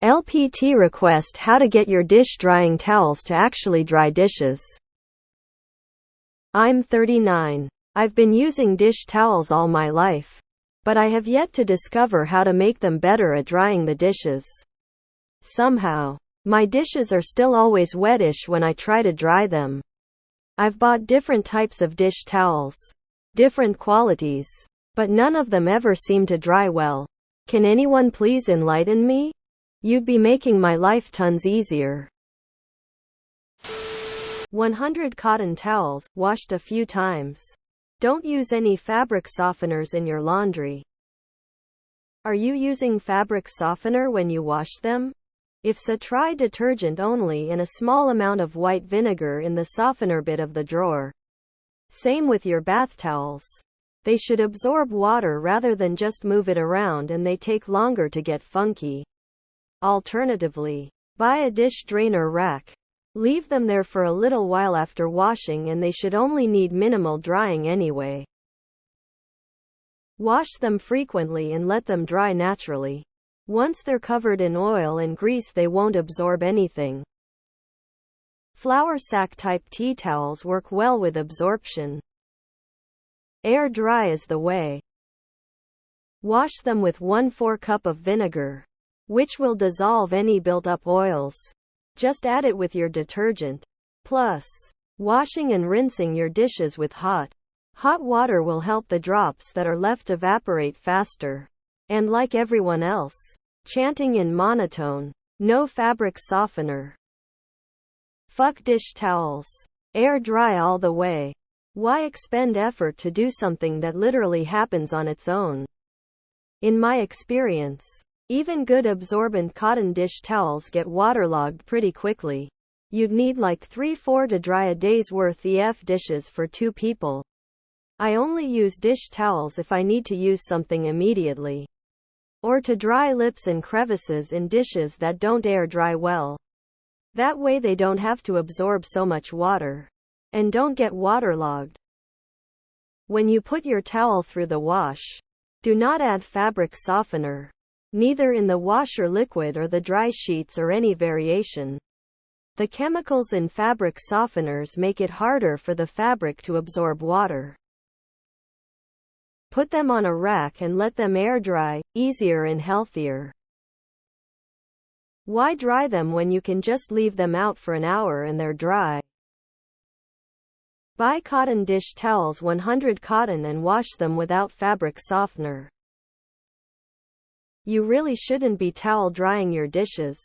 LPT request: how to get your dish drying towels to actually dry dishes. I'm 39. I've been using dish towels all my life, but I have yet to discover how to make them better at drying the dishes. Somehow, my dishes are still always wettish when I try to dry them. I've bought different types of dish towels, different qualities, but none of them ever seem to dry well. Can anyone please enlighten me? You'd be making my life tons easier. 100 cotton towels, washed a few times. Don't use any fabric softeners in your laundry. Are you using fabric softener when you wash them? If so, try detergent only and a small amount of white vinegar in the softener bit of the drawer. Same with your bath towels. They should absorb water rather than just move it around, and they take longer to get funky. Alternatively, buy a dish drainer rack. Leave them there for a little while after washing, and they should only need minimal drying anyway. Wash them frequently and let them dry naturally. Once they're covered in oil and grease, they won't absorb anything. Flour sack type tea towels work well with absorption. Air dry is the way. Wash them with 1/4 cup of vinegar, which will dissolve any built-up oils. Just add it with your detergent. Plus, washing and rinsing your dishes with hot water will help the drops that are left evaporate faster. And like everyone else, chanting in monotone, no fabric softener. Fuck dish towels. Air dry all the way. Why expend effort to do something that literally happens on its own? In my experience, even good absorbent cotton dish towels get waterlogged pretty quickly. You'd need like 3-4 to dry a day's worth of dishes for 2 people. I only use dish towels if I need to use something immediately, or to dry lips and crevices in dishes that don't air dry well. That way they don't have to absorb so much water, and don't get waterlogged. When you put your towel through the wash, do not add fabric softener, neither in the washer liquid or the dry sheets or any variation. The chemicals in fabric softeners make it harder for the fabric to absorb water. Put them on a rack and let them air dry, easier and healthier. Why dry them when you can just leave them out for an hour and they're dry? Buy cotton dish towels, 100 cotton, and wash them without fabric softener. You really shouldn't be towel drying your dishes.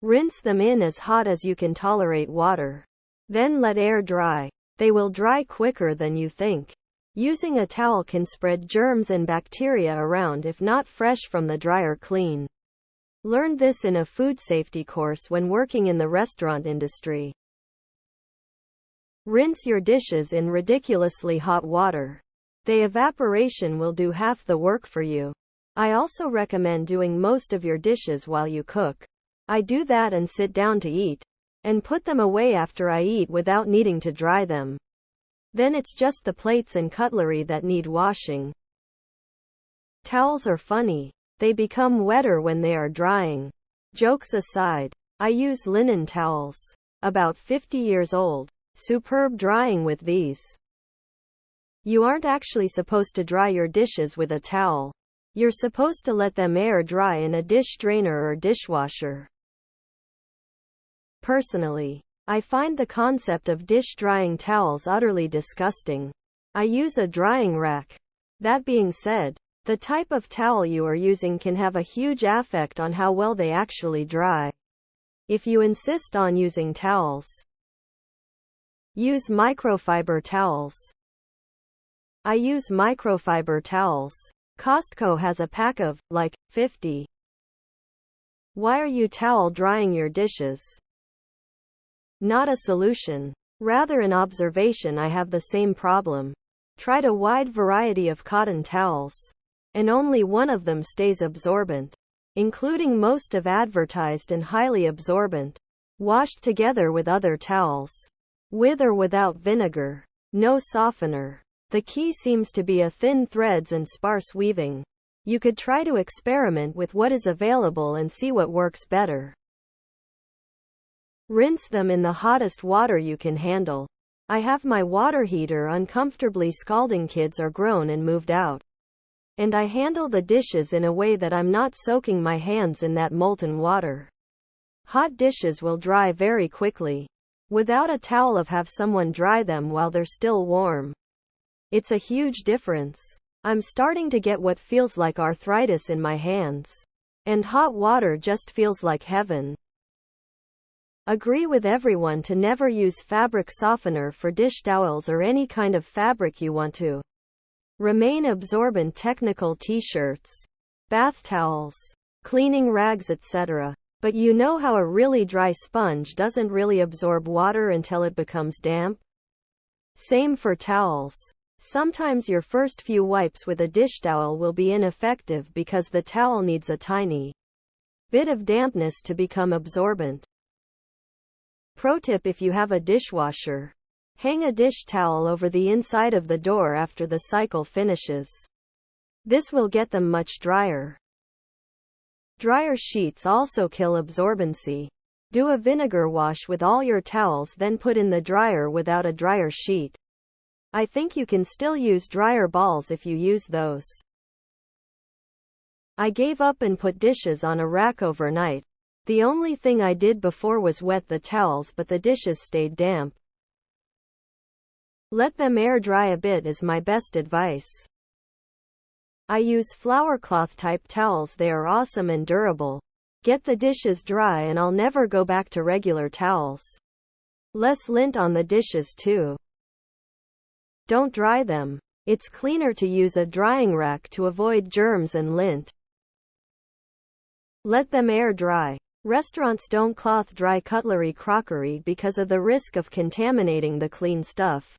Rinse them in as hot as you can tolerate water. Then let air dry. They will dry quicker than you think. Using a towel can spread germs and bacteria around if not fresh from the dryer clean. Learned this in a food safety course when working in the restaurant industry. Rinse your dishes in ridiculously hot water. The evaporation will do half the work for you. I also recommend doing most of your dishes while you cook. I do that and sit down to eat, and put them away after I eat without needing to dry them. Then it's just the plates and cutlery that need washing. Towels are funny. They become wetter when they are drying. Jokes aside, I use linen towels. About 50 years old. Superb drying with these. You aren't actually supposed to dry your dishes with a towel. You're supposed to let them air dry in a dish drainer or dishwasher. Personally, I find the concept of dish drying towels utterly disgusting. I use a drying rack. That being said, the type of towel you are using can have a huge effect on how well they actually dry. If you insist on using towels, use microfiber towels. I use microfiber towels. Costco has a pack of, like, 50. Why are you towel drying your dishes? Not a solution. Rather an observation. I have the same problem. Tried a wide variety of cotton towels, and only one of them stays absorbent, including most of advertised and highly absorbent. Washed together with other towels, with or without vinegar. No softener. The key seems to be a thin threads and sparse weaving. You could try to experiment with what is available and see what works better. Rinse them in the hottest water you can handle. I have my water heater uncomfortably scalding. Kids are grown and moved out. And I handle the dishes in a way that I'm not soaking my hands in that molten water. Hot dishes will dry very quickly. Without a towel, have someone dry them while they're still warm. It's a huge difference. I'm starting to get what feels like arthritis in my hands. And hot water just feels like heaven. Agree with everyone to never use fabric softener for dish towels or any kind of fabric you want to. Remain absorbent. Technical t-shirts, bath towels, cleaning rags, etc. But you know how a really dry sponge doesn't really absorb water until it becomes damp? Same for towels. Sometimes your first few wipes with a dish towel will be ineffective because the towel needs a tiny bit of dampness to become absorbent. Pro tip: if you have a dishwasher, hang a dish towel over the inside of the door after the cycle finishes. This will get them much drier. Dryer sheets also kill absorbency. Do a vinegar wash with all your towels, then put in the dryer without a dryer sheet. I think you can still use dryer balls if you use those. I gave up and put dishes on a rack overnight. The only thing I did before was wet the towels, but the dishes stayed damp. Let them air dry a bit is my best advice. I use flour cloth type towels. They are awesome and durable. Get the dishes dry and I'll never go back to regular towels. Less lint on the dishes too. Don't dry them. It's cleaner to use a drying rack to avoid germs and lint. Let them air dry. Restaurants don't cloth dry cutlery, crockery because of the risk of contaminating the clean stuff.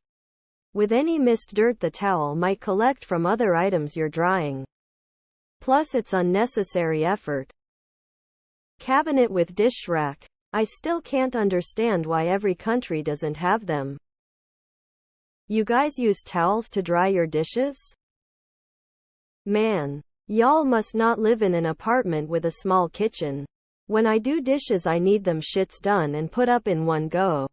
With any mist, dirt the towel might collect from other items you're drying. Plus it's unnecessary effort. Cabinet with dish rack. I still can't understand why every country doesn't have them. You guys use towels to dry your dishes? Man, y'all must not live in an apartment with a small kitchen. When I do dishes, I need them shits done and put up in one go.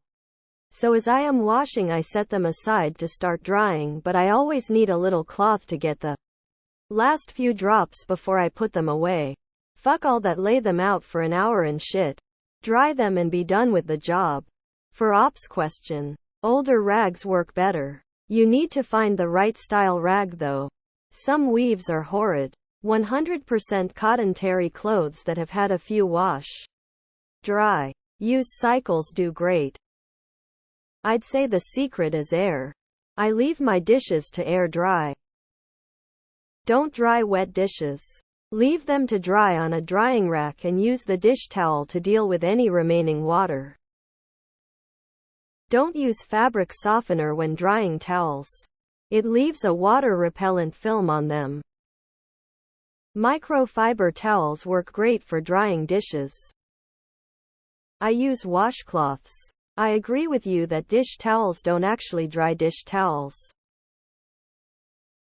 So as I am washing, I set them aside to start drying, but I always need a little cloth to get the last few drops before I put them away. Fuck all that, lay them out for an hour and shit. Dry them and be done with the job. For ops question, older rags work better. You need to find the right style rag though. Some weaves are horrid. 100% cotton terry clothes that have had a few wash, dry, use cycles do great. I'd say the secret is air. I leave my dishes to air dry. Don't dry wet dishes. Leave them to dry on a drying rack and use the dish towel to deal with any remaining water. Don't use fabric softener when drying towels. It leaves a water-repellent film on them. Microfiber towels work great for drying dishes. I use washcloths. I agree with you that dish towels don't actually dry dish towels.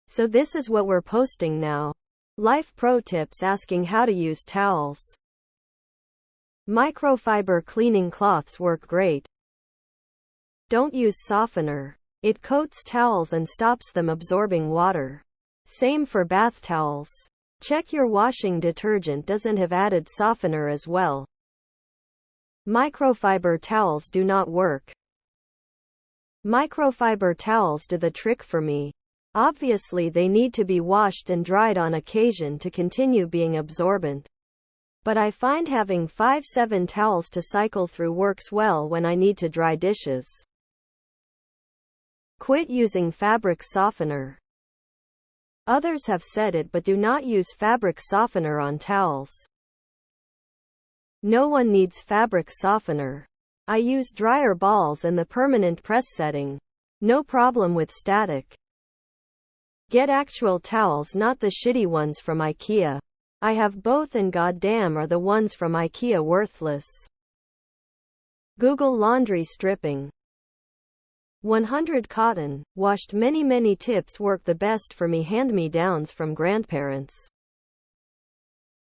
So this is what we're posting now. Life pro tips asking how to use towels. Microfiber cleaning cloths work great. Don't use softener. It coats towels and stops them absorbing water. Same for bath towels. Check your washing detergent doesn't have added softener as well. Microfiber towels do not work. Microfiber towels do the trick for me. Obviously they need to be washed and dried on occasion to continue being absorbent. But I find having 5-7 towels to cycle through works well when I need to dry dishes. Quit using fabric softener. Others have said it, but do not use fabric softener on towels. No one needs fabric softener. I use dryer balls and the permanent press setting. No problem with static. Get actual towels, not the shitty ones from IKEA. I have both and goddamn are the ones from IKEA worthless. Google laundry stripping. 100 cotton, washed. Many tips work the best for me. Hand-me-downs from grandparents.